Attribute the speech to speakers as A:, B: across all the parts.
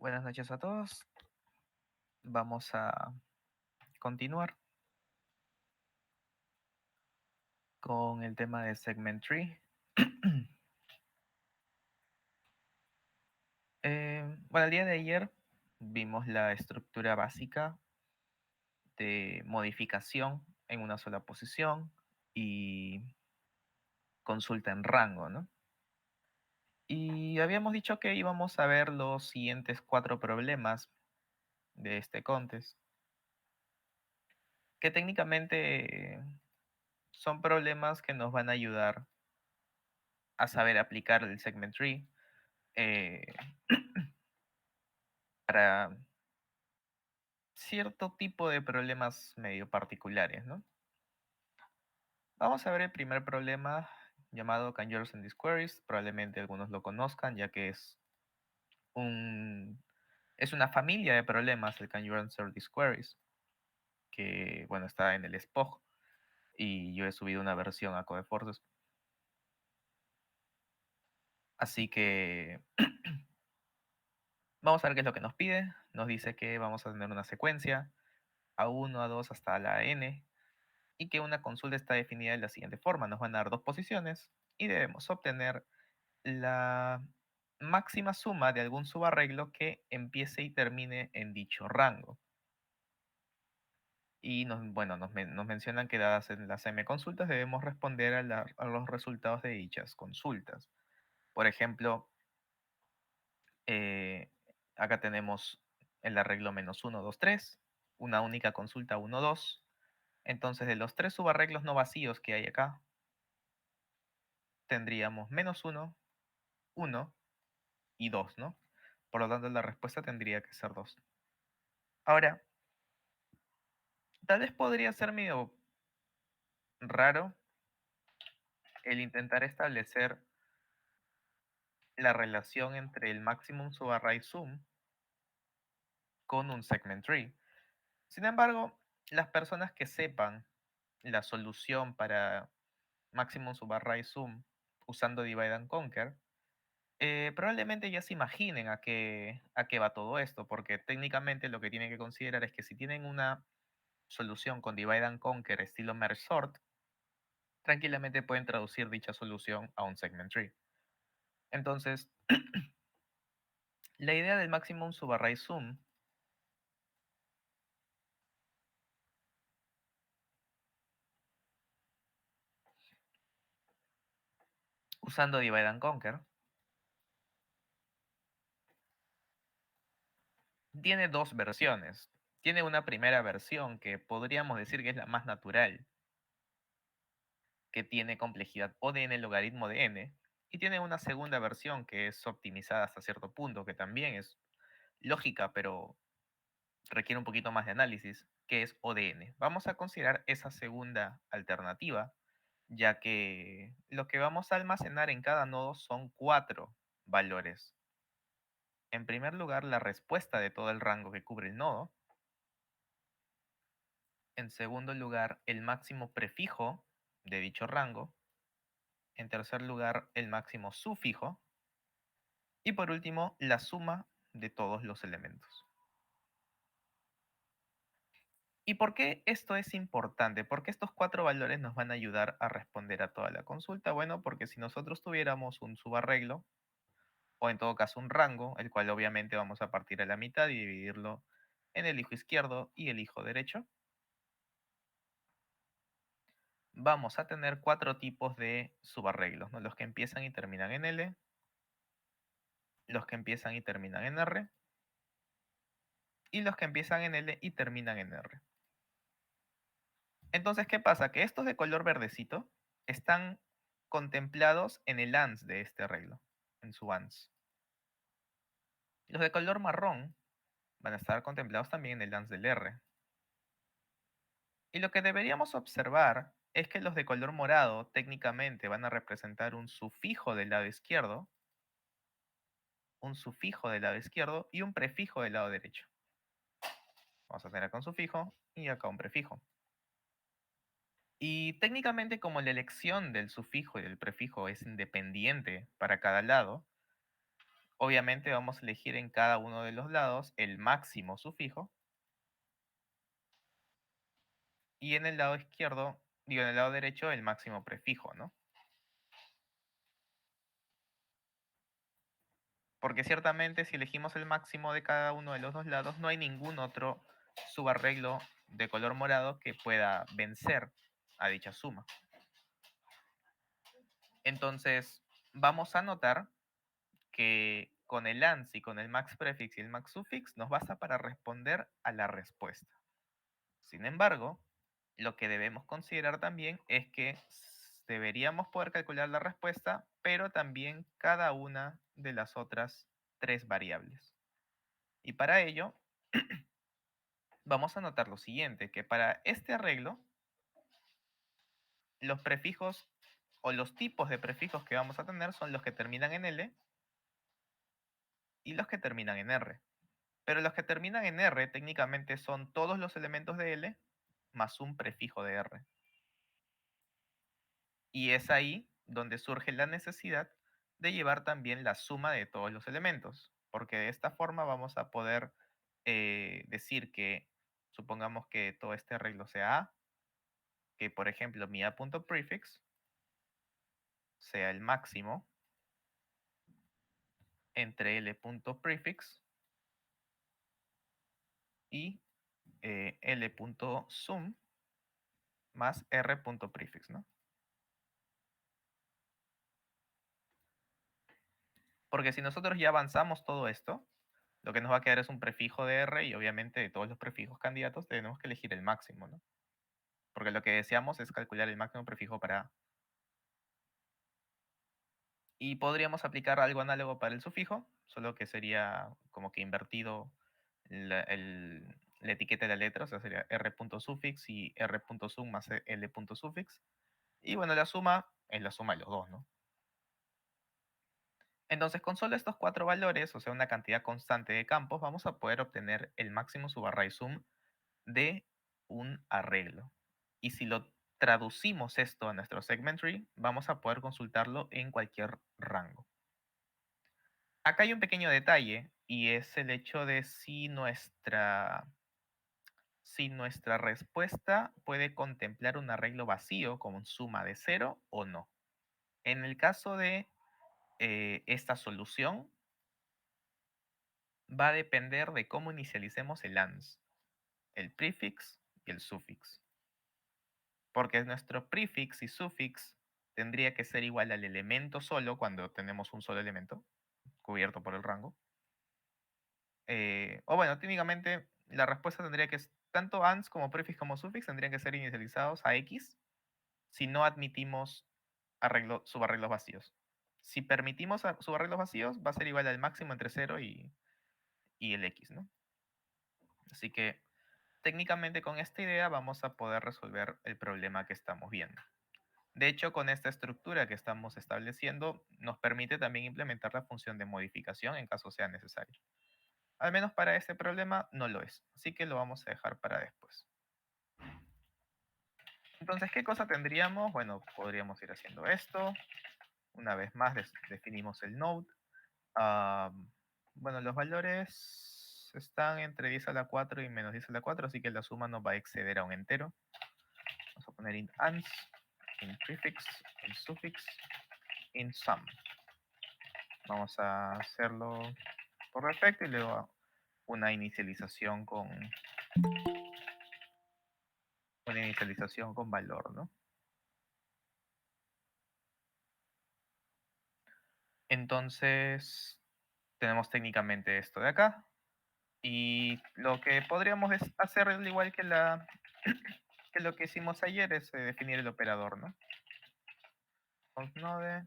A: Buenas noches a todos. Vamos a continuar con el tema de Segment Tree. Bueno, el día de ayer vimos la estructura básica de modificación en una sola posición y consulta en rango, ¿no? Y habíamos dicho que íbamos a ver los siguientes 4 problemas de este contest, que técnicamente son problemas que nos van a ayudar a saber aplicar el Segment Tree eh, para cierto tipo de problemas medio particulares, ¿no? Vamos a ver el primer problema llamado Can You Understand These Queries. Probablemente algunos lo conozcan, ya que es una familia de problemas, el Can You Answer These Queries, que, bueno, está en el SPOG, y yo he subido una versión a Codeforces. Así que vamos a ver qué es lo que nos pide. Nos dice que vamos a tener una secuencia A1, A2 hasta la N, y que una consulta está definida de la siguiente forma. Nos van a dar 2 posiciones y debemos obtener la máxima suma de algún subarreglo que empiece y termine en dicho rango. Y nos mencionan que dadas en las M-consultas debemos responder a los resultados de dichas consultas. Por ejemplo, eh, acá tenemos el arreglo -1, 2, 3, una única consulta 1, 2. Entonces, de los 3 subarreglos no vacíos que hay acá, tendríamos -1, 1 y 2, ¿no? Por lo tanto, la respuesta tendría que ser 2. Ahora, tal vez podría ser medio raro el intentar establecer la relación entre el maximum subarray sum con un segment tree. Sin embargo, las personas que sepan la solución para maximum subarray sum usando divide and conquer, probablemente ya se imaginen a qué va todo esto, porque técnicamente lo que tienen que considerar es que si tienen una solución con divide and conquer estilo merge sort, tranquilamente pueden traducir dicha solución a un segment tree. Entonces, la idea del maximum subarray sum usando divide and conquer tiene 2 versiones. Tiene una primera versión que podríamos decir que es la más natural, que tiene complejidad O de n logaritmo de n, y tiene una segunda versión que es optimizada hasta cierto punto, que también es lógica, pero requiere un poquito más de análisis, que es O de n. Vamos a considerar esa segunda alternativa, ya que lo que vamos a almacenar en cada nodo son 4 valores. En primer lugar, la respuesta de todo el rango que cubre el nodo. En segundo lugar, el máximo prefijo de dicho rango. En tercer lugar, el máximo sufijo. Y por último, la suma de todos los elementos. ¿Y por qué esto es importante? Porque estos 4 valores nos van a ayudar a responder a toda la consulta. Bueno, porque si nosotros tuviéramos un subarreglo, o en todo caso un rango, el cual obviamente vamos a partir a la mitad y dividirlo en el hijo izquierdo y el hijo derecho, vamos a tener 4 tipos de subarreglos, ¿no? Los que empiezan y terminan en L, los que empiezan y terminan en R, y los que empiezan en L y terminan en R. Entonces, ¿qué pasa? Que estos de color verdecito están contemplados en el ANS de este arreglo, en su ANS. Los de color marrón van a estar contemplados también en el ANS del R. Y lo que deberíamos observar es que los de color morado técnicamente van a representar un sufijo del lado izquierdo, un sufijo del lado izquierdo y un prefijo del lado derecho. Vamos a tener acá un sufijo y acá un prefijo. Y técnicamente, como la elección del sufijo y del prefijo es independiente para cada lado, Obviamente vamos a elegir en cada uno de los lados el máximo sufijo. Y en el lado izquierdo, digo, en el lado derecho, el máximo prefijo, ¿no? Porque ciertamente si elegimos el máximo de cada uno de los dos lados, no hay ningún otro subarreglo de color morado que pueda vencer a dicha suma. Entonces, vamos a notar que con el ANS y con el max prefix y el max suffix nos basta para responder a la respuesta. Sin embargo, lo que debemos considerar también es que deberíamos poder calcular la respuesta, pero también cada una de las otras tres variables. Y para ello, vamos a notar lo siguiente, que para este arreglo, los prefijos o los tipos de prefijos que vamos a tener son los que terminan en L y los que terminan en R. Pero los que terminan en R técnicamente son todos los elementos de L más un prefijo de R. Y es ahí donde surge la necesidad de llevar también la suma de todos los elementos, porque de esta forma vamos a poder decir que, supongamos que todo este arreglo sea A, que por ejemplo mi A.prefix sea el máximo entre L.prefix y L.sum más R.prefix, ¿no? Porque si nosotros ya avanzamos todo esto, lo que nos va a quedar es un prefijo de R y obviamente de todos los prefijos candidatos tenemos que elegir el máximo, ¿no? Porque lo que deseamos es calcular el máximo prefijo para A. Y podríamos aplicar algo análogo para el sufijo, solo que sería como que invertido la etiqueta de la letra, o sea, sería R.suffix y R.sum más L.suffix. Y bueno, la suma es la suma de los dos, ¿no? Entonces, con solo estos cuatro valores, o sea, una cantidad constante de campos, vamos a poder obtener el máximo subarray sum de un arreglo. Y si lo traducimos esto a nuestro segment tree, vamos a poder consultarlo en cualquier rango. Acá hay un pequeño detalle y es el hecho de si nuestra respuesta puede contemplar un arreglo vacío con suma de 0 o no. En el caso de esta solución, va a depender de cómo inicialicemos el ANS, el prefix y el suffix. Porque nuestro prefix y suffix tendría que ser igual al elemento solo cuando tenemos un solo elemento cubierto por el rango. O bueno, técnicamente la respuesta tendría que tanto ANS como prefix como suffix tendrían que ser inicializados a X si no admitimos subarreglos vacíos. Si permitimos subarreglos vacíos, va a ser igual al máximo entre 0 y el X, ¿no? Así que técnicamente con esta idea vamos a poder resolver el problema que estamos viendo. De hecho, con esta estructura que estamos estableciendo, nos permite también implementar la función de modificación en caso sea necesario. Al menos para este problema no lo es, así que lo vamos a dejar para después. Entonces, ¿qué cosa tendríamos? Bueno, podríamos ir haciendo esto. Una vez más definimos el node. Bueno, los valores están entre 10 a la 4 y menos 10 a la 4, así que la suma no va a exceder a un entero. Vamos a poner int ans, int prefix, int suffix, int sum. Vamos a hacerlo por defecto y luego una inicialización con valor, ¿no? Entonces, tenemos técnicamente esto de acá. Y lo que podríamos hacer, al igual que, que lo que hicimos ayer, es definir el operador, ¿no? Const node,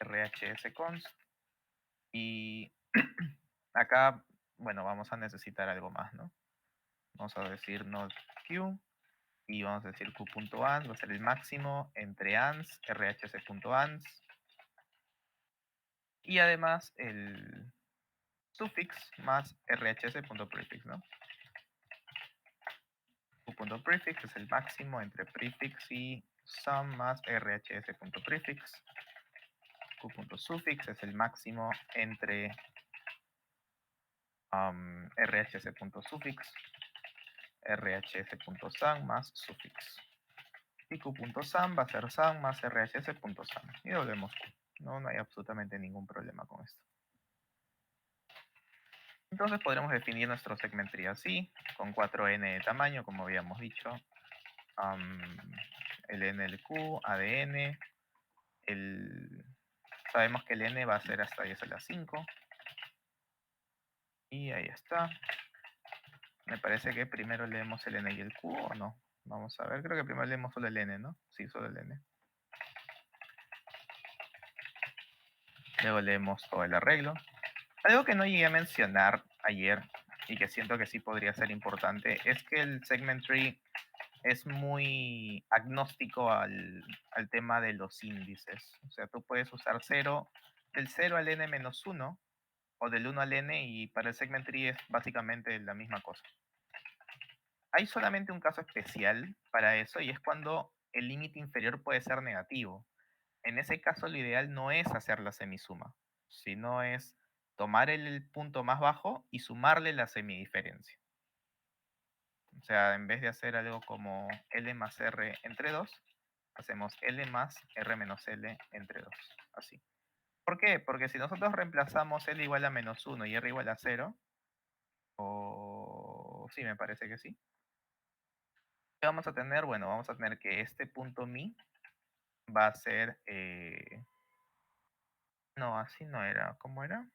A: rhsconst. Y acá, bueno, vamos a necesitar algo más, ¿no? Vamos a decir node q. Y vamos a decir q.ans, va a ser el máximo entre ans, rhs.ans. Y además el suffix más rhs.prefix, ¿no? Q.prefix es el máximo entre prefix y sum más rhs.prefix. q.suffix es el máximo entre rhs.suffix, rhs.sum más suffix. Y q.sum va a ser sum más rhs.sum. Y doblemos q. No hay absolutamente ningún problema con esto. Entonces podremos definir nuestro segmentry así, con 4n de tamaño, como habíamos dicho. El n del q, a de n. Sabemos que el n va a ser hasta 10 a la 5. Y ahí está. Me parece que primero leemos el n y el q, ¿o no? Vamos a ver, creo que primero leemos solo el n, ¿no? Sí, solo el n. Luego leemos todo el arreglo. Algo que no llegué a mencionar ayer y que siento que sí podría ser importante es que el segment tree es muy agnóstico al tema de los índices. O sea, tú puedes usar 0, del 0 al n menos 1 o del 1 al n y para el segment tree es básicamente la misma cosa. Hay solamente un caso especial para eso y es cuando el límite inferior puede ser negativo. En ese caso lo ideal no es hacer la semisuma, sino es tomar el punto más bajo y sumarle la semidiferencia. O sea, en vez de hacer algo como L más R entre 2, hacemos L más R menos L entre 2. Así. ¿Por qué? Porque si nosotros reemplazamos L igual a menos 1 y R igual a 0, o sí, me parece que sí. ¿Qué vamos a tener? Bueno, vamos a tener que este punto mi va a ser... no, así no era. ¿Cómo era?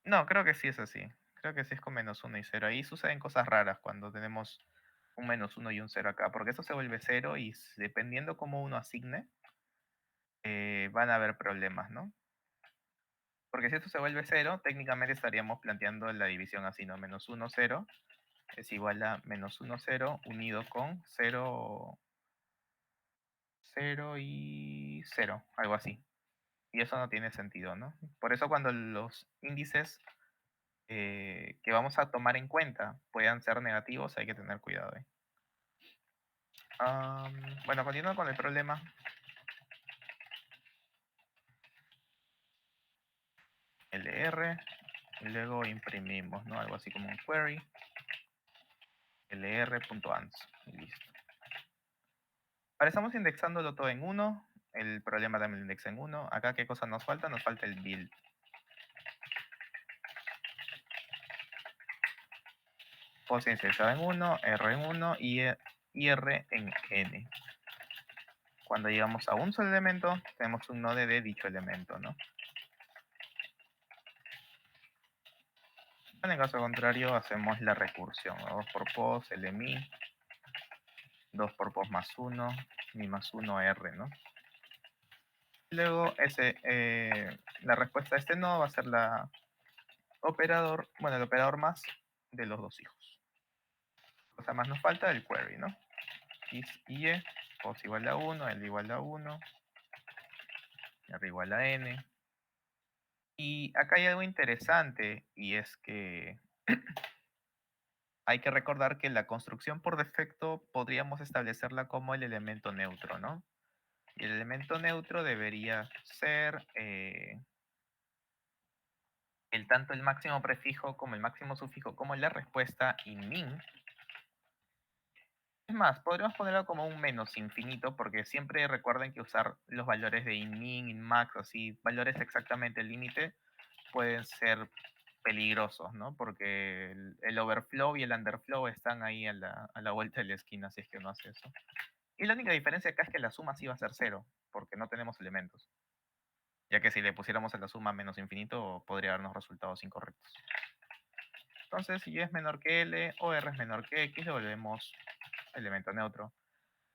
A: No, creo que sí es así. Creo que sí es con menos 1 y 0. Ahí suceden cosas raras cuando tenemos un menos 1 y un 0 acá, porque eso se vuelve 0 y dependiendo cómo uno asigne, van a haber problemas, ¿no? Porque si esto se vuelve 0, técnicamente estaríamos planteando la división así, ¿no? Menos 1, 0 es igual a menos 1, 0 unido con 0, 0 y 0, algo así. Y eso no tiene sentido, ¿no? Por eso cuando los índices que vamos a tomar en cuenta puedan ser negativos, hay que tener cuidado. Bueno, continuando con el problema. LR, y luego imprimimos, ¿no? Algo así como un query. lr.ans, y listo. Ahora estamos indexándolo todo en 1. El problema también lo indexa en 1. Acá, ¿qué cosa nos falta? Nos falta el build. Post indexado en 1, R en 1 y R en n. Cuando llegamos a un solo elemento, tenemos un node de dicho elemento, ¿no? En el caso contrario, hacemos la recursión. 2 por post, lmi, 2 por post más 1, mi más 1, r, ¿no? Luego, la respuesta a este nodo va a ser el operador más de los dos hijos. O sea, más nos falta el query, ¿no? Is y post igual a 1, L igual a 1, R igual a n. Y acá hay algo interesante, y es que hay que recordar que la construcción por defecto podríamos establecerla como el elemento neutro, ¿no? Y el elemento neutro debería ser tanto el máximo prefijo como el máximo sufijo como la respuesta in min. Es más, podríamos ponerlo como un menos infinito porque siempre recuerden que usar los valores de in min, in max, así, valores exactamente el límite, pueden ser peligrosos, ¿no? Porque el overflow y el underflow están ahí a la vuelta de la esquina si es que uno hace eso. Y la única diferencia acá es que la suma sí va a ser 0, porque no tenemos elementos. Ya que si le pusiéramos a la suma menos infinito, podría darnos resultados incorrectos. Entonces, si y es menor que L o R es menor que X, le volvemos elemento neutro.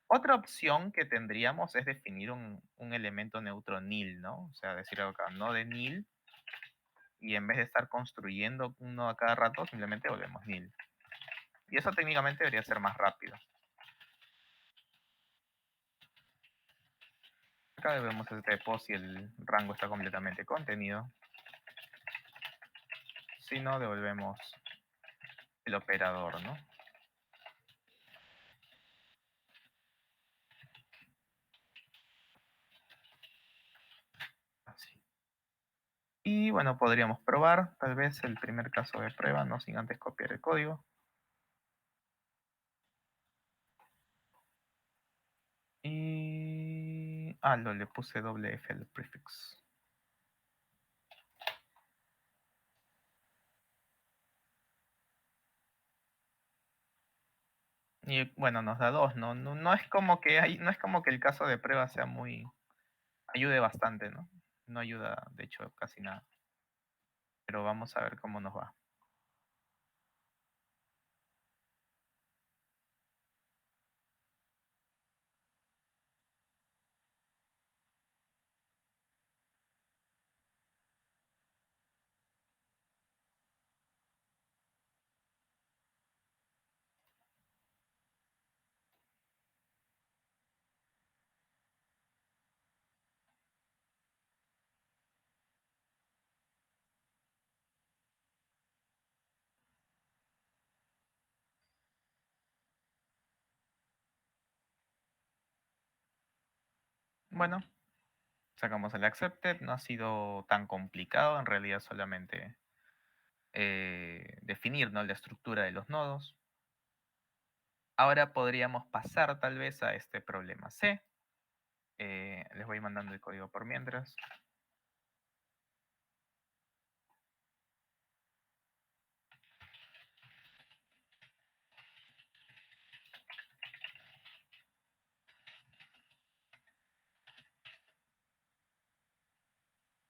A: Otra opción que tendríamos es definir un elemento neutro nil, ¿no? O sea, decir acá, no de nil, y en vez de estar construyendo uno a cada rato, simplemente volvemos nil. Y eso técnicamente debería ser más rápido. Acá vemos este post y el rango está completamente contenido. Si no, devolvemos el operador, ¿no? Y bueno, podríamos probar tal vez el primer caso de prueba, no sin antes copiar el código. Y... Ah, le puse doble F al prefix. Y bueno, nos da 2, ¿no? No es como que no es como que el caso de prueba sea muy... ayude bastante, ¿no? No ayuda, de hecho, casi nada. Pero vamos a ver cómo nos va. Bueno, sacamos el accepted, no ha sido tan complicado, en realidad solamente definir, ¿no?, la estructura de los nodos. Ahora podríamos pasar tal vez a este problema C. Les voy mandando el código por mientras.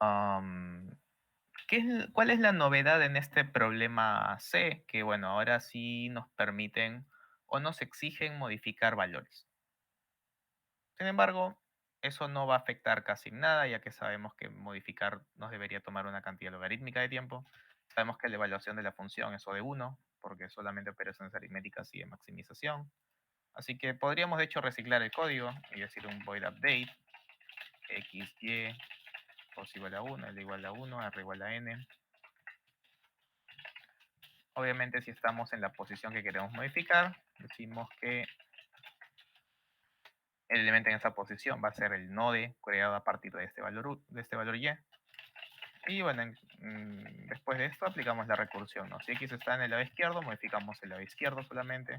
A: Am, ¿Cuál es la novedad en este problema C? Que bueno, ahora sí nos permiten o nos exigen modificar valores. Sin embargo, eso no va a afectar casi nada, ya que sabemos que modificar nos debería tomar una cantidad logarítmica de tiempo. Sabemos que la evaluación de la función es O de 1, porque solamente operaciones aritméticas y de maximización. Así que podríamos de hecho reciclar el código y decir un void update x, y, cos igual a 1, l igual a 1, r igual a n. Obviamente si estamos en la posición que queremos modificar, decimos que el elemento en esa posición va a ser el node creado a partir de este valor, y. Y bueno, después de esto aplicamos la recursión, ¿no? Si x está en el lado izquierdo, modificamos el lado izquierdo solamente.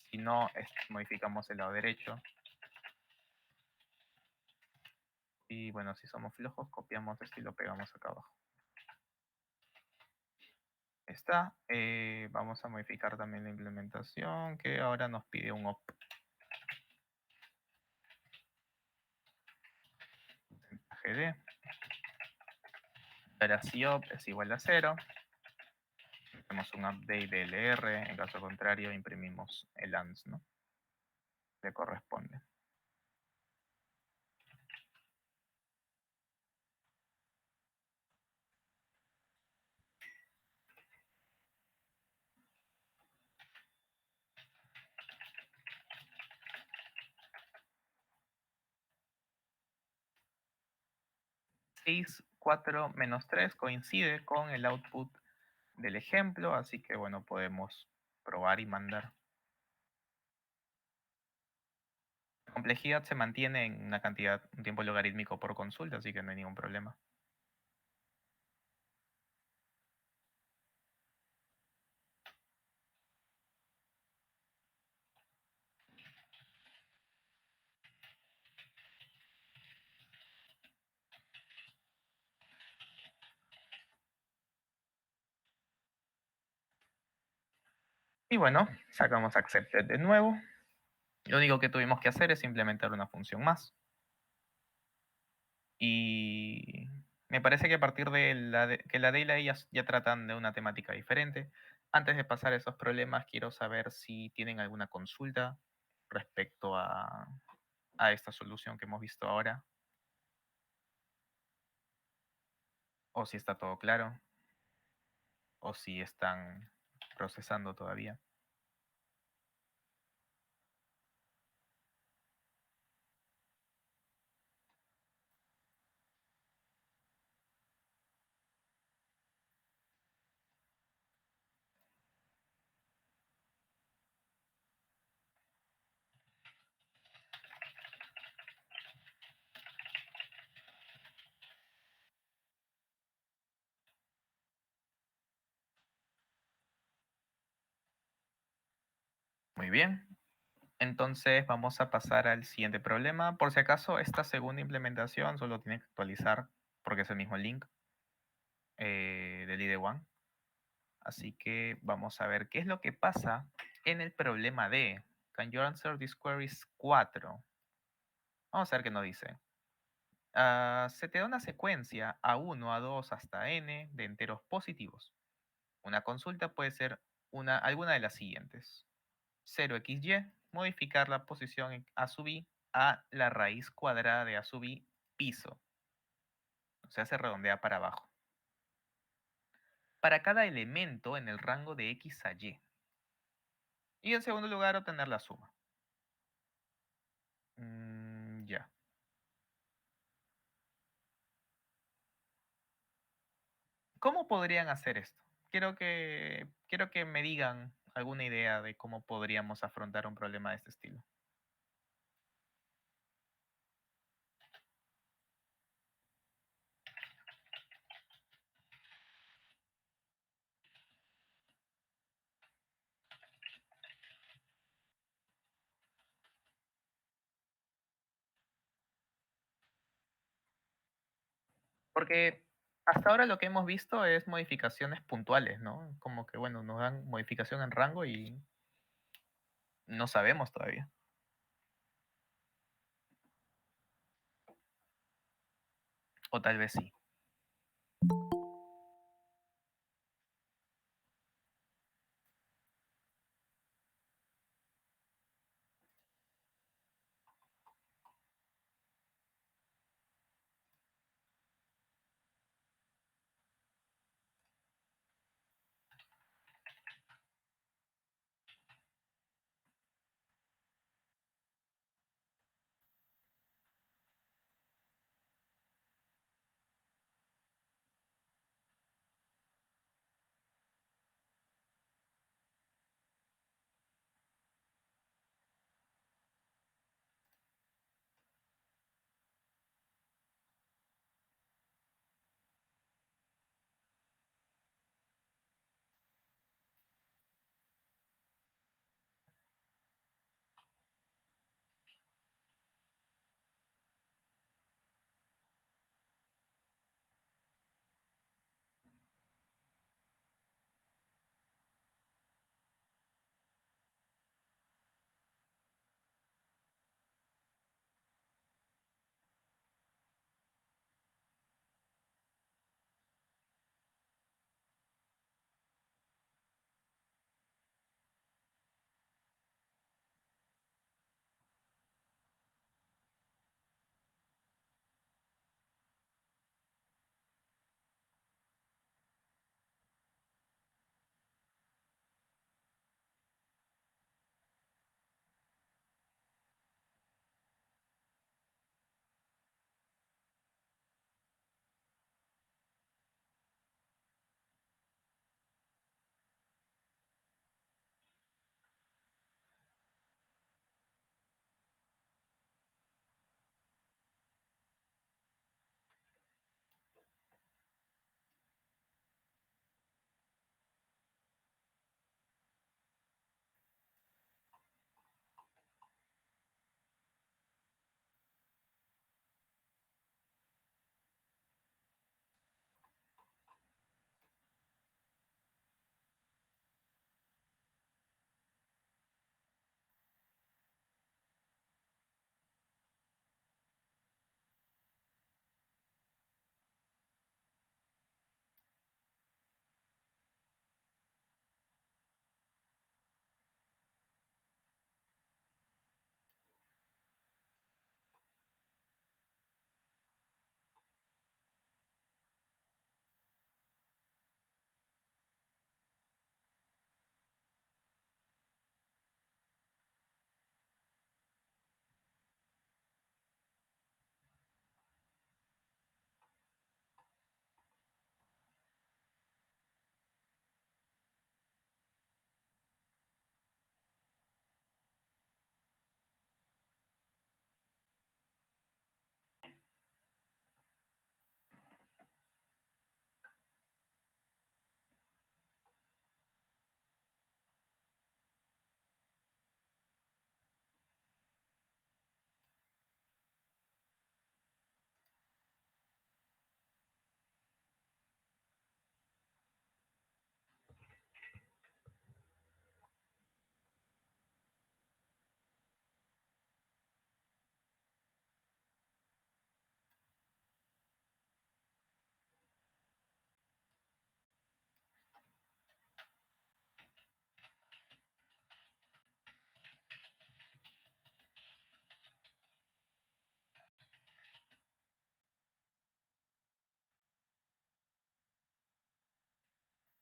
A: Si no, modificamos el lado derecho. Y bueno, si somos flojos, copiamos esto y lo pegamos acá abajo. Está. Vamos a modificar también la implementación, que ahora nos pide un op. Porcentaje de. Ahora si op es igual a 0. Hacemos un update de LR. En caso contrario, imprimimos el ANS, ¿no?, le corresponde. 6, 4, menos 3 coincide con el output del ejemplo, así que bueno, podemos probar y mandar. La complejidad se mantiene en una cantidad, un tiempo logarítmico por consulta, así que no hay ningún problema. Y bueno, sacamos accepted de nuevo. Lo único que tuvimos que hacer es implementar una función más. Y me parece que a partir de que la D y la E ya tratan de una temática diferente. Antes de pasar a esos problemas, quiero saber si tienen alguna consulta respecto a esta solución que hemos visto ahora, o si está todo claro, o si están procesando todavía. Muy bien. Entonces vamos a pasar al siguiente problema. Por si acaso, esta segunda implementación solo tiene que actualizar porque es el mismo link del IDE1. Así que vamos a ver qué es lo que pasa en el problema D. Can you answer this queries 4? Vamos a ver qué nos dice. Se te da una secuencia A1, A2 hasta N de enteros positivos. Una consulta puede ser alguna de las siguientes. 0xy, modificar la posición en A sub i a la raíz cuadrada de A sub i piso. O sea, se redondea para abajo. Para cada elemento en el rango de x a y. Y en segundo lugar, obtener la suma. Ya. ¿Cómo podrían hacer esto? Quiero que me digan alguna idea de cómo podríamos afrontar un problema de este estilo. Porque hasta ahora lo que hemos visto es modificaciones puntuales, ¿no? Como que, bueno, nos dan modificación en rango y no sabemos todavía. O tal vez sí.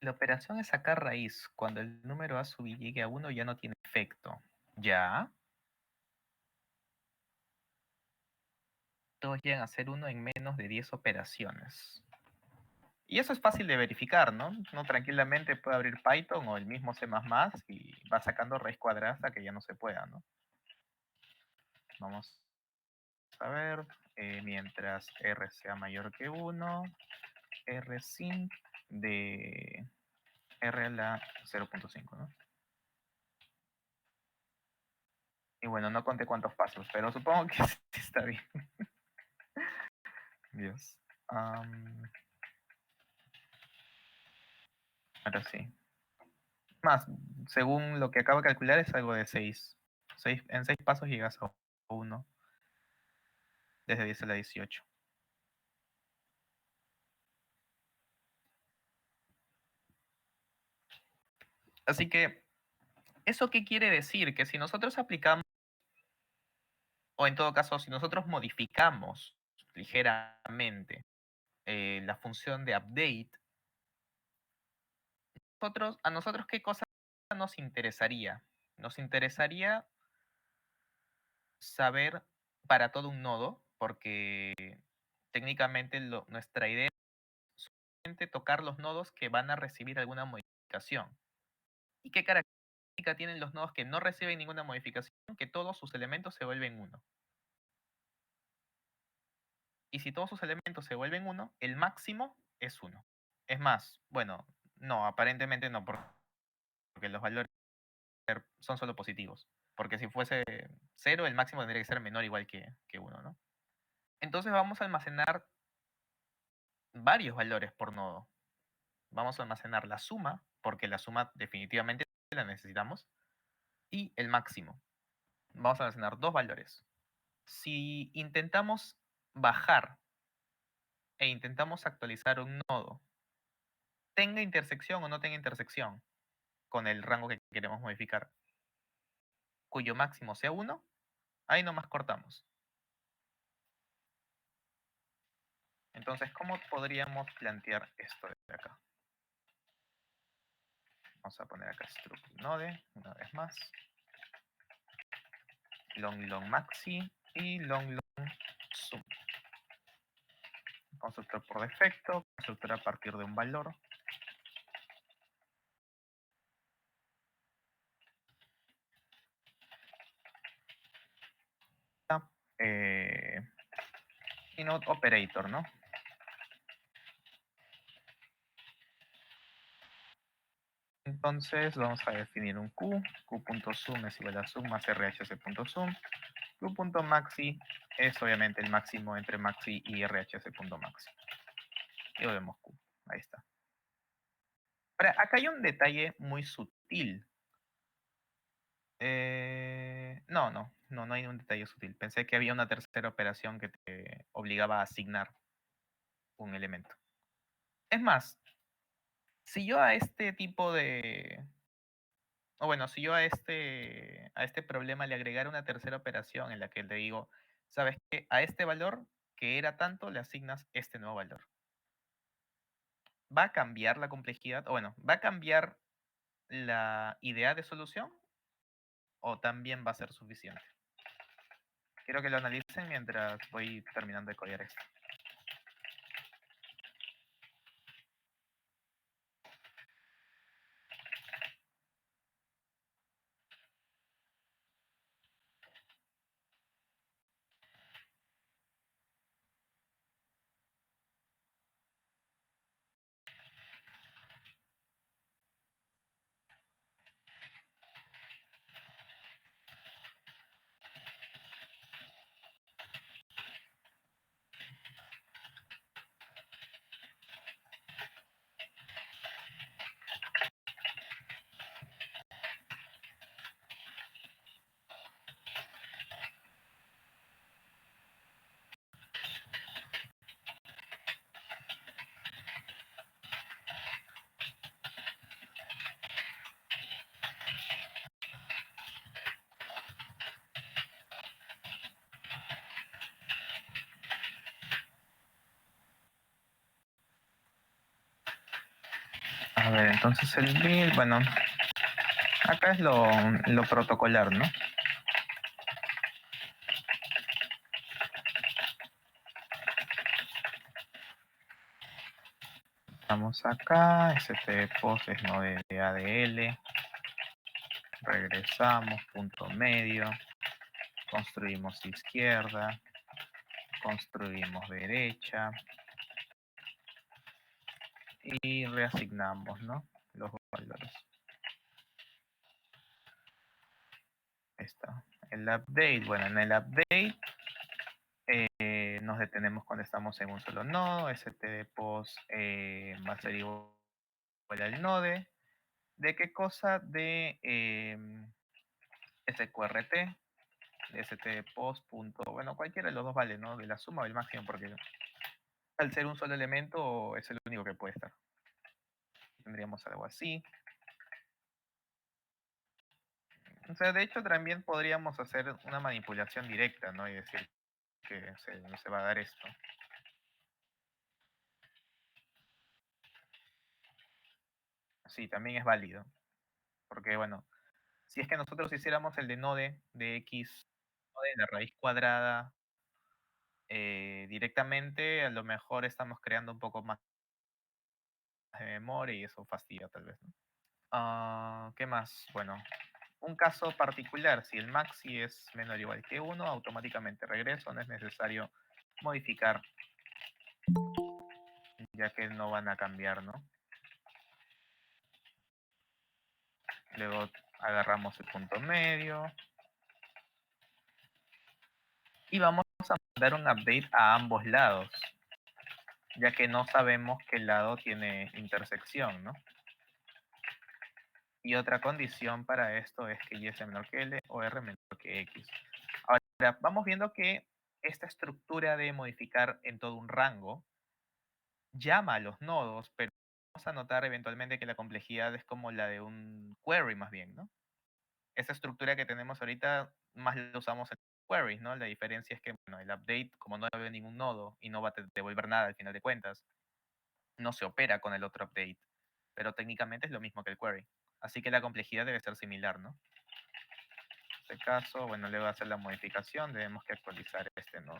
A: La operación es sacar raíz. Cuando el número a sub i llegue a 1 ya no tiene efecto. ¿Ya? Todos llegan a ser 1 en menos de 10 operaciones. Y eso es fácil de verificar, ¿no? Uno tranquilamente puede abrir Python o el mismo C++ y va sacando raíz cuadrada hasta que ya no se pueda, ¿no? Vamos a ver, mientras r sea mayor que 1, r sin de r a la 0.5, ¿no? Y bueno, no conté cuántos pasos, pero supongo que sí está bien. Dios. Ahora sí. Más, según lo que acabo de calcular, es algo de 6. En 6 pasos llegas a 1, desde 10 a la 18. Así que, ¿eso qué quiere decir? Que si nosotros aplicamos, o en todo caso, si nosotros modificamos ligeramente la función de update, a nosotros ¿qué cosa nos interesaría? Nos interesaría saber para todo un nodo, porque técnicamente nuestra idea es solamente tocar los nodos que van a recibir alguna modificación. ¿Y qué característica tienen los nodos que no reciben ninguna modificación? Que todos sus elementos se vuelven 1. Y si todos sus elementos se vuelven 1, el máximo es 1. Es más, bueno, no, aparentemente no, porque los valores son solo positivos. Porque si fuese 0, el máximo tendría que ser menor o igual que 1, ¿no? Entonces vamos a almacenar varios valores por nodo. Vamos a almacenar la suma, porque la suma definitivamente la necesitamos, y el máximo. Vamos a almacenar dos valores. Si intentamos bajar e intentamos actualizar un nodo, tenga intersección o no tenga intersección con el rango que queremos modificar, cuyo máximo sea 1, ahí nomás cortamos. Entonces, ¿cómo podríamos plantear esto de acá? Vamos a poner acá struct node, una vez más. Long long maxi y long long sum. Constructor por defecto, constructor a partir de un valor. Y not operator, ¿no? Entonces vamos a definir un q.sum es igual a sum más rhc.sum, q.maxi es obviamente el máximo entre maxi y rhc.maxi. Y lo vemos q, ahí está. Ahora, acá hay un detalle muy sutil. No hay un detalle sutil. Pensé que había una tercera operación que te obligaba a asignar un elemento. Es más, si yo a este tipo de... O bueno, si yo a este problema le agregara una tercera operación en la que le digo, ¿sabes qué? A este valor que era tanto le asignas este nuevo valor. ¿Va a cambiar la complejidad? O bueno, ¿va a cambiar la idea de solución? ¿O también va a ser suficiente? Quiero que lo analicen mientras voy terminando de codear esto. A ver, entonces el build, bueno, acá es lo protocolar, ¿no? Estamos acá, post es node de ADL, regresamos, punto medio, construimos izquierda, construimos derecha y reasignamos, ¿no? Los valores. Ahí está. El update, bueno, en el update nos detenemos cuando estamos en un solo nodo, post va a ser igual al node. ¿De qué cosa? De sqrt, de post. Bueno, cualquiera de los dos vale, ¿no? De la suma o del máximo, porque al ser un solo elemento es el único que puede estar. Tendríamos algo así. O sea, de hecho también podríamos hacer una manipulación directa, ¿no? Y decir que se va a dar esto. Sí, también es válido. Porque, bueno, si es que nosotros hiciéramos el de node de x, node de la raíz cuadrada directamente, a lo mejor estamos creando un poco más de memoria y eso fastidia tal vez, ¿no? ¿Qué más? Bueno, un caso particular, si el maxi es menor o igual que 1, automáticamente regreso, no es necesario modificar, ya que no van a cambiar, ¿no? Luego agarramos el punto medio y vamos a dar un update a ambos lados, ya que no sabemos qué lado tiene intersección, ¿no? Y otra condición para esto es que y es menor que L o R menor que X. Ahora, vamos viendo que esta estructura de modificar en todo un rango llama a los nodos, pero vamos a notar eventualmente que la complejidad es como la de un query más bien, ¿no? Esa estructura que tenemos ahorita más la usamos en queries, ¿no? La diferencia es que, bueno, el update, como no debe ningún nodo y no va a devolver nada al final de cuentas, no se opera con el otro update, pero técnicamente es lo mismo que el query. Así que la complejidad debe ser similar, ¿no? En este caso, bueno, le voy a hacer la modificación, debemos que actualizar este nodo.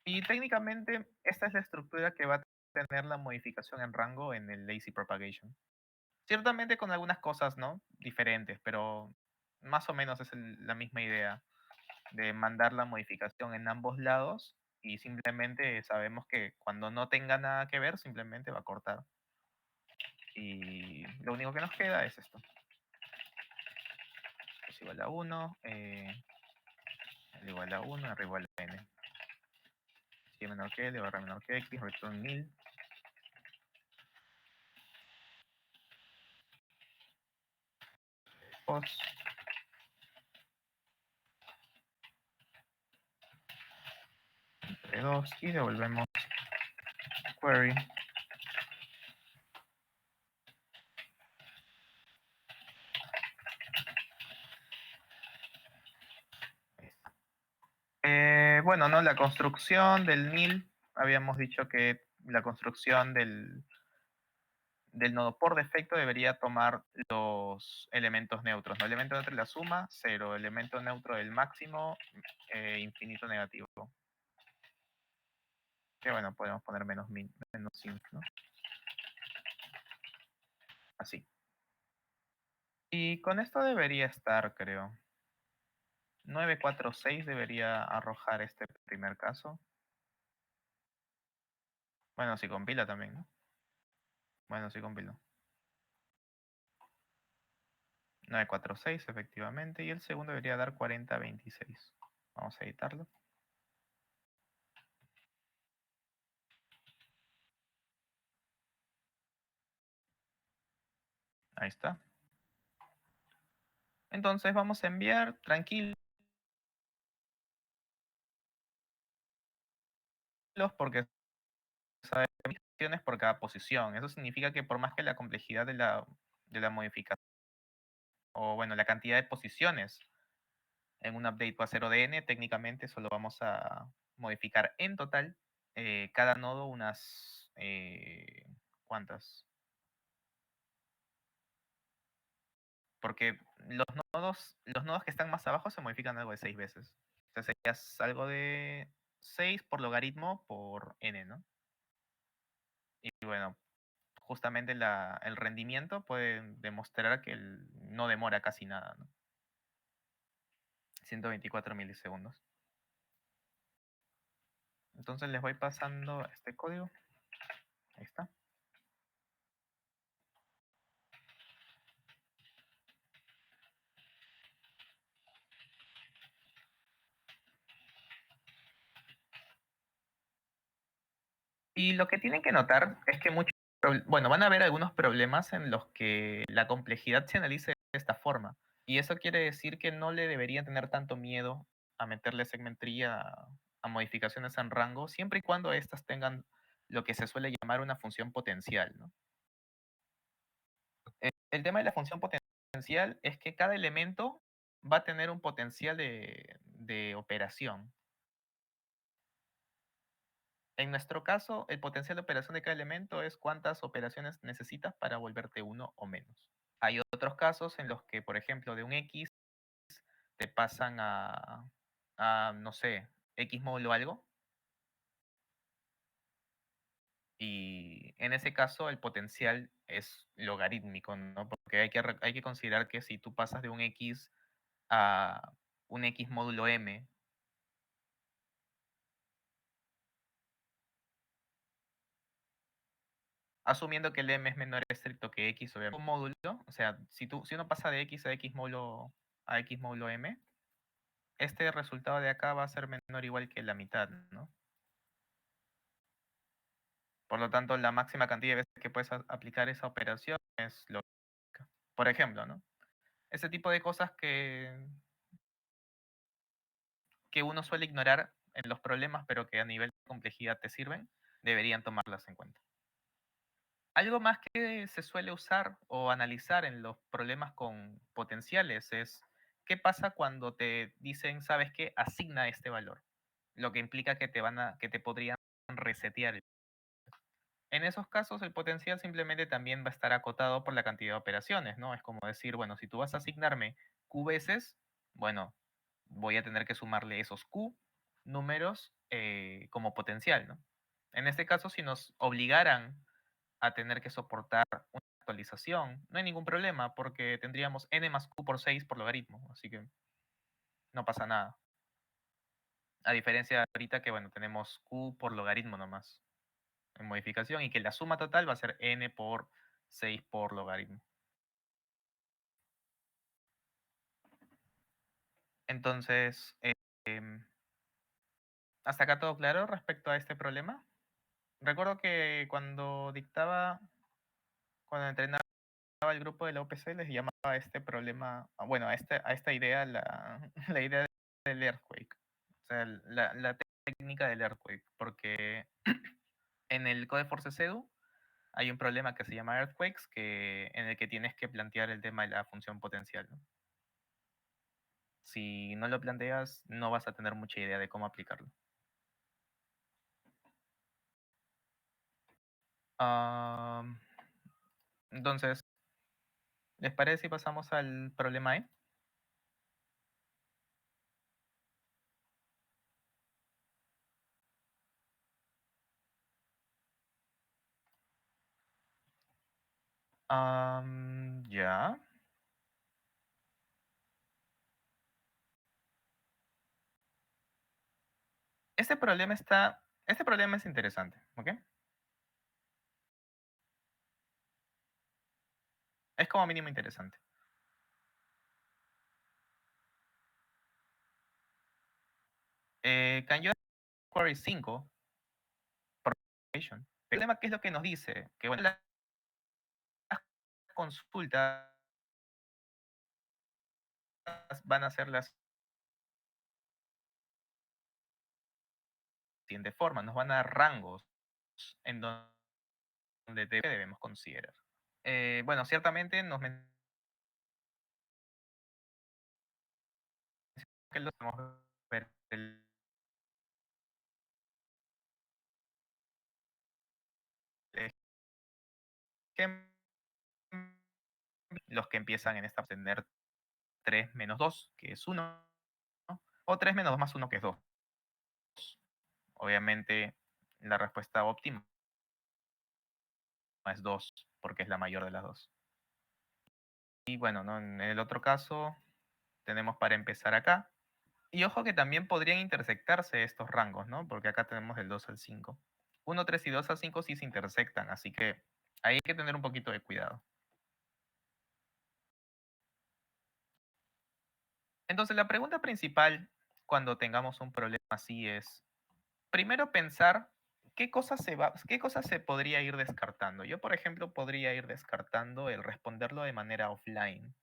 A: Y técnicamente esta es la estructura que va a tener la modificación en rango en el lazy propagation. Ciertamente con algunas cosas, ¿no? Diferentes, pero más o menos es la misma idea de mandar la modificación en ambos lados y simplemente sabemos que cuando no tenga nada que ver, simplemente va a cortar. Y lo único que nos queda es esto. Es igual a 1, igual a 1, R igual a n. Si es menor que L, barra menor que X, return 1000. Post. Entre 2 y devolvemos query. Bueno, ¿no? La construcción del NIL, habíamos dicho que la construcción del nodo por defecto debería tomar los elementos neutros, ¿no? Elemento neutro de la suma, 0. Elemento neutro del máximo, infinito negativo. Que bueno, podemos poner menos int, ¿no? Así. Y con esto debería estar, creo. 946 debería arrojar este primer caso. Bueno, si compila también, ¿no? Bueno, si compilo. 946 efectivamente. Y el segundo debería dar 4026. Vamos a editarlo. Ahí está. Entonces vamos a enviar tranquilos porque sabemos posiciones por cada posición. Eso significa que por más que la complejidad de la modificación, o bueno, la cantidad de posiciones en un update va a ser ODN, técnicamente solo vamos a modificar en total cada nodo unas, ¿cuántas? porque los nodos que están más abajo se modifican algo de 6 veces. Entonces sería algo de 6 por logaritmo por n, ¿no? Y bueno, justamente el rendimiento puede demostrar que no demora casi nada, ¿no? 124 milisegundos. Entonces les voy pasando este código. Ahí está. Y lo que tienen que notar es que bueno, van a haber algunos problemas en los que la complejidad se analice de esta forma. Y eso quiere decir que no le deberían tener tanto miedo a meterle segmentría a modificaciones en rango, siempre y cuando éstas tengan lo que se suele llamar una función potencial, ¿no? El tema de la función potencial es que cada elemento va a tener un potencial de operación. En nuestro caso, el potencial de operación de cada elemento es cuántas operaciones necesitas para volverte uno o menos. Hay otros casos en los que, por ejemplo, de un X te pasan no sé, X módulo algo. Y en ese caso el potencial es logarítmico, ¿no? Porque hay que considerar que si tú pasas de un X a un X módulo M, asumiendo que el M es menor estricto que X o M, un módulo, o sea, si uno pasa de X a X módulo M, este resultado de acá va a ser menor o igual que la mitad, ¿no? Por lo tanto, la máxima cantidad de veces que puedes aplicar esa operación es lógica. Por ejemplo, ¿no? Ese tipo de cosas que uno suele ignorar en los problemas, pero que a nivel de complejidad te sirven, deberían tomarlas en cuenta. Algo más que se suele usar o analizar en los problemas con potenciales es qué pasa cuando te dicen, ¿sabes qué? Asigna este valor. Lo que implica que te podrían resetear. En esos casos, el potencial simplemente también va a estar acotado por la cantidad de operaciones, ¿no? Es como decir, bueno, si tú vas a asignarme Q veces, bueno, voy a tener que sumarle esos Q números como potencial, ¿no? En este caso, si nos obligaran a tener que soportar una actualización, no hay ningún problema porque tendríamos n más q por 6 por logaritmo, así que no pasa nada. A diferencia de ahorita que, bueno, tenemos q por logaritmo nomás en modificación y que la suma total va a ser n por 6 por logaritmo. Entonces, ¿hasta acá todo claro respecto a este problema? Recuerdo que cuando entrenaba el grupo de la OPC, les llamaba a este problema, bueno, a esta idea, la idea del earthquake. O sea, la técnica del earthquake, porque en el Codeforces Edu hay un problema que se llama earthquakes, en el que tienes que plantear el tema de la función potencial, ¿no? Si no lo planteas, no vas a tener mucha idea de cómo aplicarlo. Entonces, ¿les parece si pasamos al problema E? Ya. Este problema es interesante, ¿ok? Es como mínimo interesante. Can you query 5 por application? El problema, ¿qué es lo que nos dice? Que bueno, las consultas van a ser las siguiente forma, nos van a dar rangos en donde debemos considerar. Bueno, ciertamente nos menciona que lo podemos ver el ejemplo los que empiezan en esta tener 3 menos 2, que es 1, o 3 menos 2 más 1, que es 2. Obviamente, la respuesta óptima es 2, porque es la mayor de las dos. Y bueno, ¿no? En el otro caso, tenemos para empezar acá. Y ojo que también podrían intersectarse estos rangos, ¿no? Porque acá tenemos del 2 al 5. 1, 3 y 2 al 5 sí se intersectan, así que ahí hay que tener un poquito de cuidado. Entonces, la pregunta principal cuando tengamos un problema así es, primero pensar qué cosas se podría ir descartando. Yo, por ejemplo, podría ir descartando el responderlo de manera offline.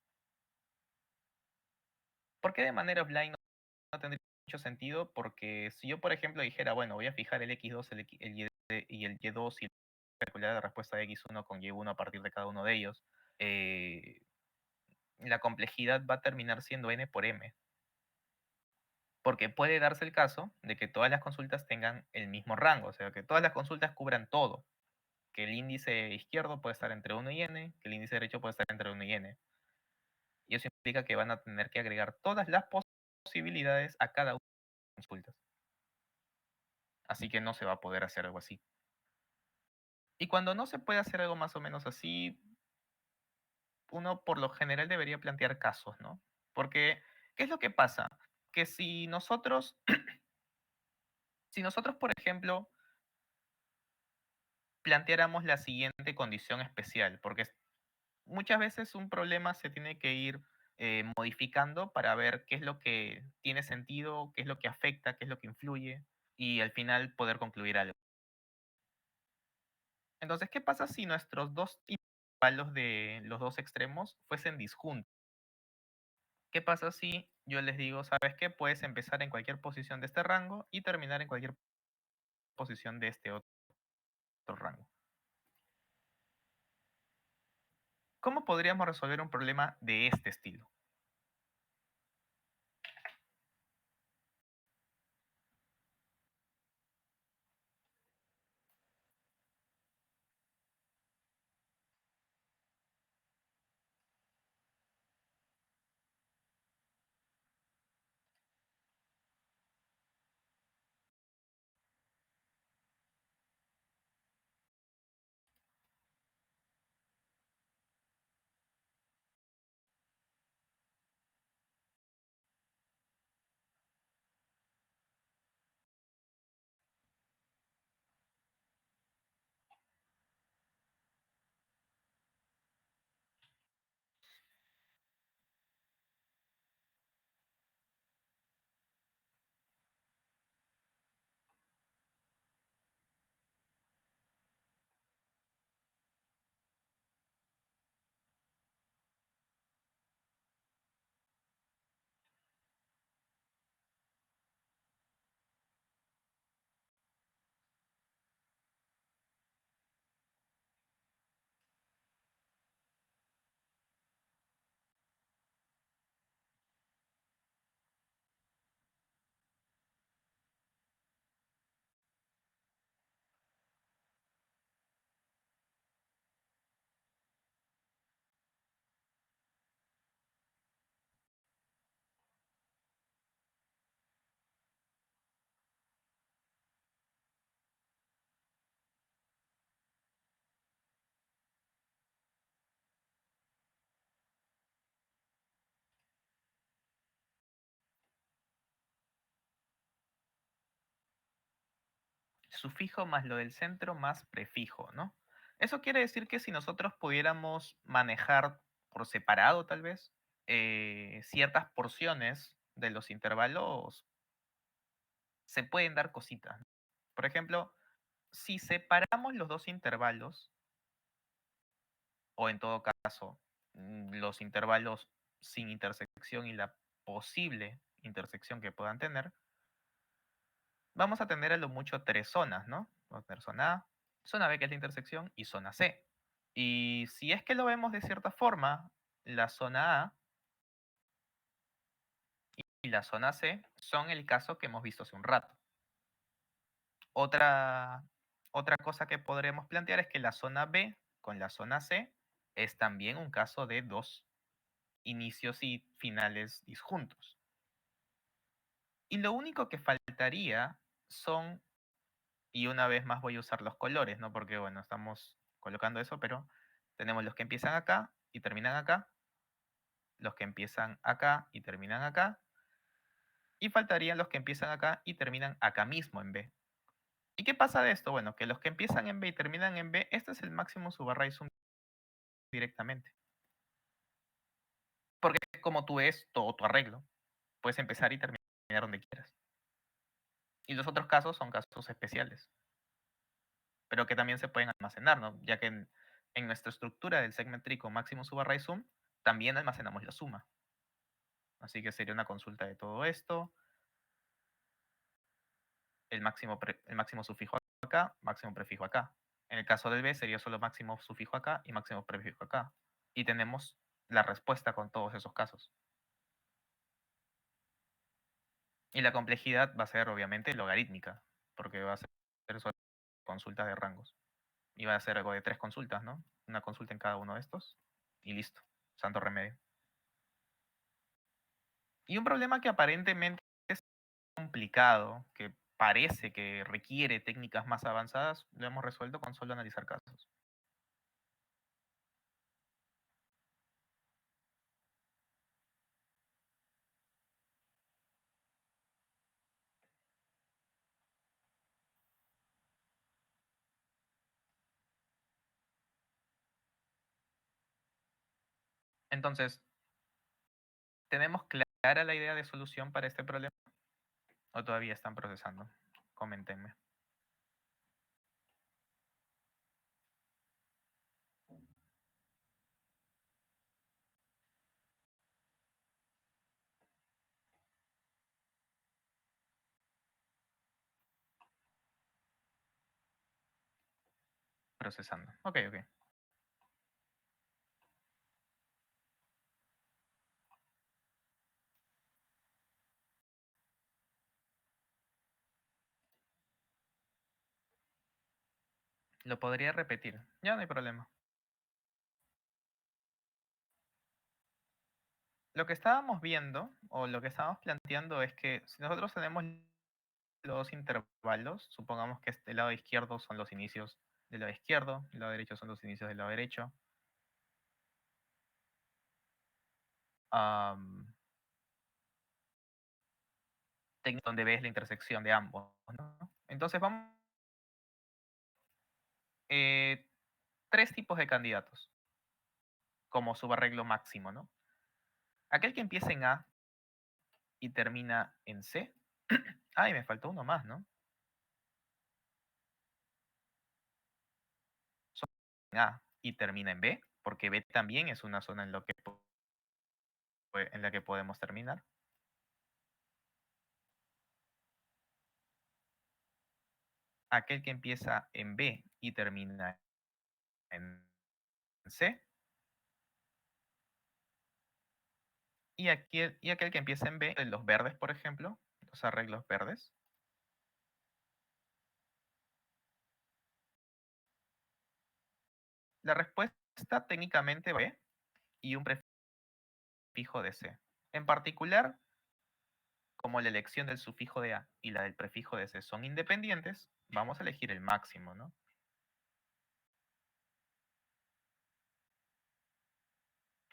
A: ¿Por qué de manera offline no tendría mucho sentido? Porque si yo, por ejemplo, dijera, bueno, voy a fijar el x2, el y el y2 y calcular la respuesta de x1 con y1 a partir de cada uno de ellos, eh, la complejidad va a terminar siendo n por m. Porque puede darse el caso de que todas las consultas tengan el mismo rango, o sea, que todas las consultas cubran todo, que el índice izquierdo puede estar entre 1 y n, que el índice derecho puede estar entre 1 y n. Y eso implica que van a tener que agregar todas las posibilidades a cada una de las consultas. Así que no se va a poder hacer algo así. Y cuando no se puede hacer algo más o menos así, uno por lo general debería plantear casos, ¿no? Porque, ¿qué es lo que pasa? Que si nosotros, por ejemplo, planteáramos la siguiente condición especial, porque muchas veces un problema se tiene que ir modificando para ver qué es lo que tiene sentido, qué es lo que afecta, qué es lo que influye, y al final poder concluir algo. Entonces, ¿qué pasa si nuestros dos intervalos de los dos extremos fuesen disjuntos? ¿Qué pasa si yo les digo, sabes qué? Puedes empezar en cualquier posición de este rango y terminar en cualquier posición de este otro rango? ¿Cómo podríamos resolver un problema de este estilo? Sufijo más lo del centro más prefijo, ¿no? Eso quiere decir que si nosotros pudiéramos manejar por separado, tal vez, ciertas porciones de los intervalos, se pueden dar cositas. Por ejemplo, si separamos los dos intervalos, o en todo caso, los intervalos sin intersección y la posible intersección que puedan tener, vamos a tener a lo mucho tres zonas, ¿no? Vamos a tener zona A, zona B, que es la intersección, y zona C. Y si es que lo vemos de cierta forma, la zona A y la zona C son el caso que hemos visto hace un rato. Otra, otra cosa que podremos plantear es que la zona B con la zona C es también un caso de dos inicios y finales disjuntos. Y lo único que faltaría son, y una vez más voy a usar los colores, ¿no? Porque, bueno, estamos colocando eso, pero tenemos los que empiezan acá y terminan acá, los que empiezan acá y terminan acá, y faltarían los que empiezan acá y terminan acá mismo en B. ¿Y qué pasa de esto? Bueno, que los que empiezan en B y terminan en B, este es el máximo subarray sum directamente. Porque es como tú es todo tu arreglo. Puedes empezar y terminar donde quieras. Y los otros casos son casos especiales, pero que también se pueden almacenar, ¿no? Ya que en nuestra estructura del segment tree con máximo subarray sum, también almacenamos la suma. Así que sería una consulta de todo esto. El máximo sufijo acá, máximo prefijo acá. En el caso del B sería solo máximo sufijo acá y máximo prefijo acá. Y tenemos la respuesta con todos esos casos. Y la complejidad va a ser obviamente logarítmica, porque va a ser solo consultas de rangos. Y va a ser algo de 3 consultas, ¿no? Una consulta en cada uno de estos. Y listo. Santo remedio. Y un problema que aparentemente es complicado, que parece que requiere técnicas más avanzadas, lo hemos resuelto con solo analizar casos. Entonces, ¿tenemos clara la idea de solución para este problema? ¿O todavía están procesando? Coméntenme. Procesando. Ok, ok. Lo podría repetir. Ya no hay problema. Lo que estábamos viendo, o lo que estábamos planteando, es que si nosotros tenemos los dos intervalos, supongamos que este lado izquierdo son los inicios del lado izquierdo, el lado derecho son los inicios del lado derecho. Donde ves la intersección de ambos, ¿no? Entonces vamos eh, tres tipos de candidatos como subarreglo máximo, ¿no? Aquel que empieza en A y termina en C. Ay, me faltó uno más, ¿no? En A y termina en B, porque B también es una zona en la que podemos terminar. Aquel que empieza en B y termina en C. Y aquel que empieza en B, los verdes, por ejemplo, los arreglos verdes. La respuesta técnicamente va B y un prefijo de C. En particular, como la elección del sufijo de A y la del prefijo de C son independientes, vamos a elegir el máximo, ¿no?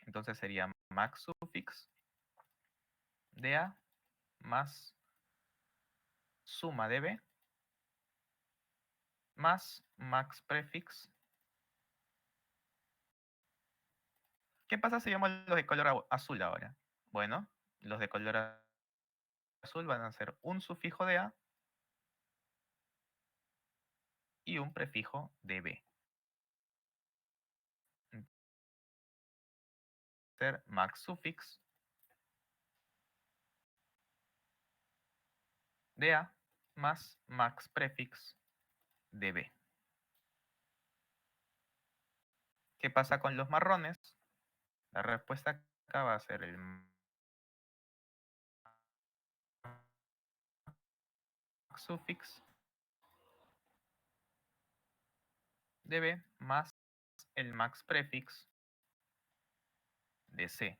A: Entonces sería max sufix de A más suma de B más max prefix. ¿Qué pasa si vemos los de color azul ahora? Bueno, los de color azul van a ser un sufijo de A y un prefijo de B. Ser max sufix de A más max prefix de B. ¿Qué pasa con los marrones? La respuesta acá va a ser el max sufix de B más el max prefix de C.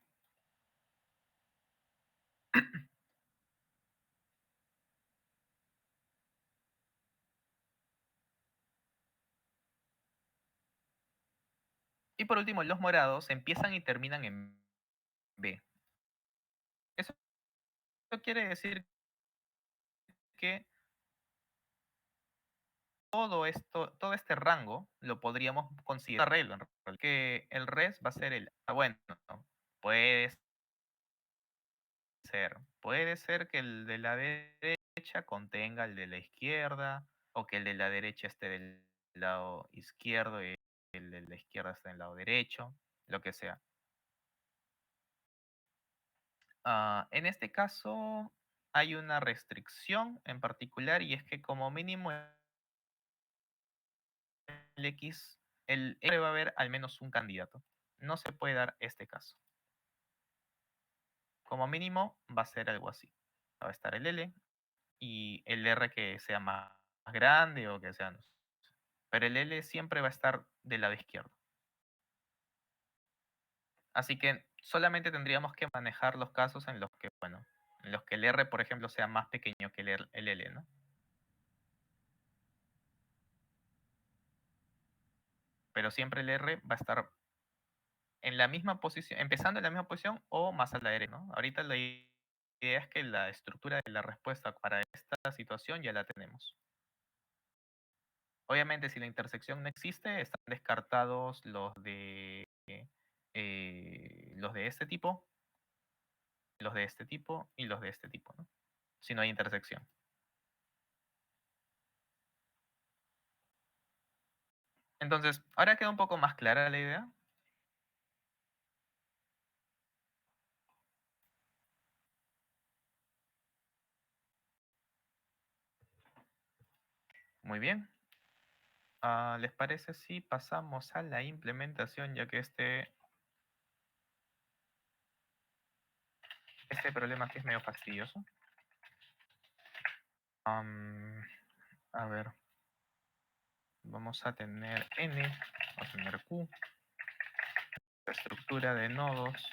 A: Y por último, los morados empiezan y terminan en B. Eso quiere decir que todo este rango lo podríamos considerar arreglo, en realidad, que el res va a ser bueno, puede puede ser que el de la derecha contenga el de la izquierda, o que el de la derecha esté del lado izquierdo y el de la izquierda esté del lado derecho, lo que sea. En este caso hay una restricción en particular, y es que como mínimo el X, el R va a haber al menos un candidato. No se puede dar este caso. Como mínimo va a ser algo así. Va a estar el L y el R que sea más grande o que sea, no sé. Pero el L siempre va a estar del lado izquierdo. Así que solamente tendríamos que manejar los casos en los que, bueno, en los que el R, por ejemplo, sea más pequeño que el L, ¿no? Pero siempre el R va a estar en la misma posición, empezando en la misma posición o más a la derecha, ¿no? Ahorita la idea es que la estructura de la respuesta para esta situación ya la tenemos. Obviamente, si la intersección no existe, están descartados los de este tipo, los de este tipo y los de este tipo, ¿no? Si no hay intersección. Entonces, ahora queda un poco más clara la idea. Muy bien. ¿Les parece si pasamos a la implementación, ya que este problema aquí es medio fastidioso? A ver, vamos a tener N, vamos a tener Q, la estructura de nodos.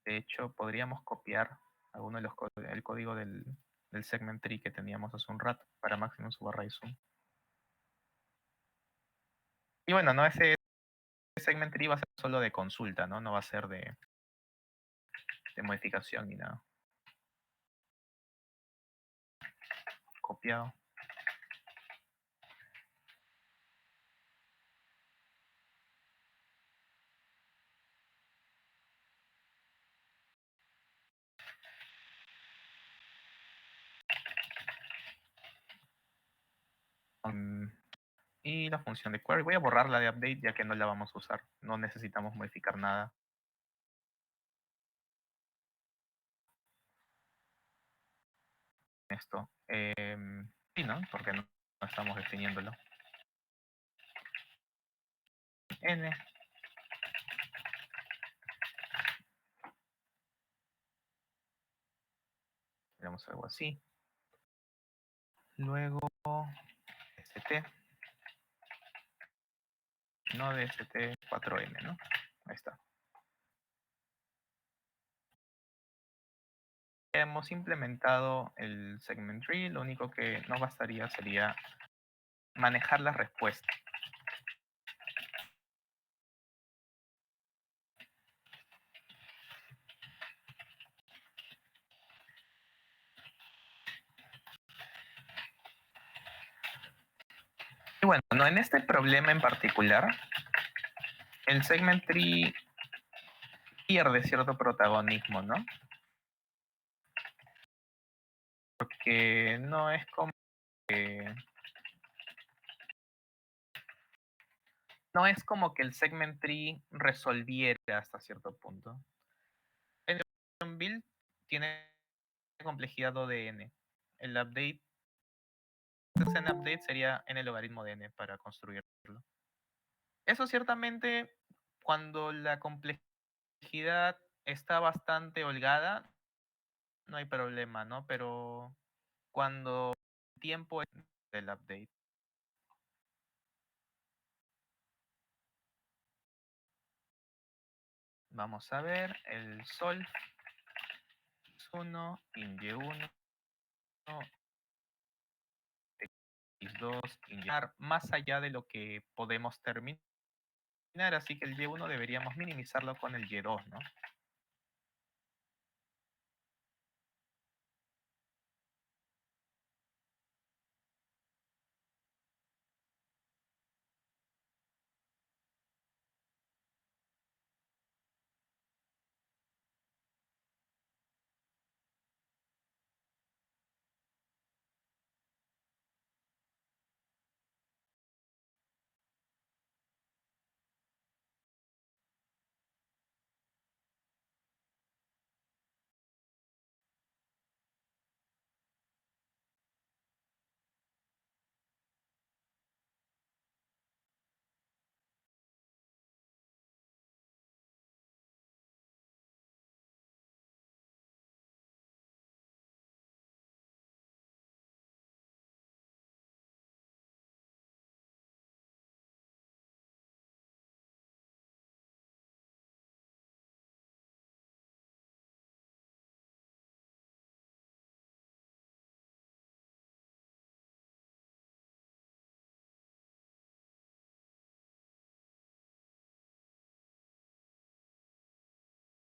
A: De hecho, podríamos copiar alguno de el código del segment tree que teníamos hace un rato para Maximus barra y zoom. Y bueno, no, ese segment tree va a ser solo de consulta, ¿no? No va a ser de modificación ni nada. Copiado. Y la función de query. Voy a borrar la de update ya que no la vamos a usar. No necesitamos modificar nada. Esto. Sí, ¿no? Porque no estamos definiéndolo. N. Tenemos algo así. Luego st. No de st4n, ¿no? Ahí está. Hemos implementado el segment tree. Lo único que nos bastaría sería manejar la respuesta. Y bueno, no, en este problema en particular, el segment tree pierde cierto protagonismo, ¿no? Porque no es como que, no es como que el segment tree resolviera hasta cierto punto. En build tiene complejidad O de n. El update, en update sería n logaritmo de n para construirlo. Eso ciertamente, cuando la complejidad está bastante holgada, no hay problema, ¿no? Pero cuando el tiempo es del update. Vamos a ver, el sol es 1, in y1, x2, in y2, más allá de lo que podemos terminar, así que el y1 deberíamos minimizarlo con el y2, ¿no?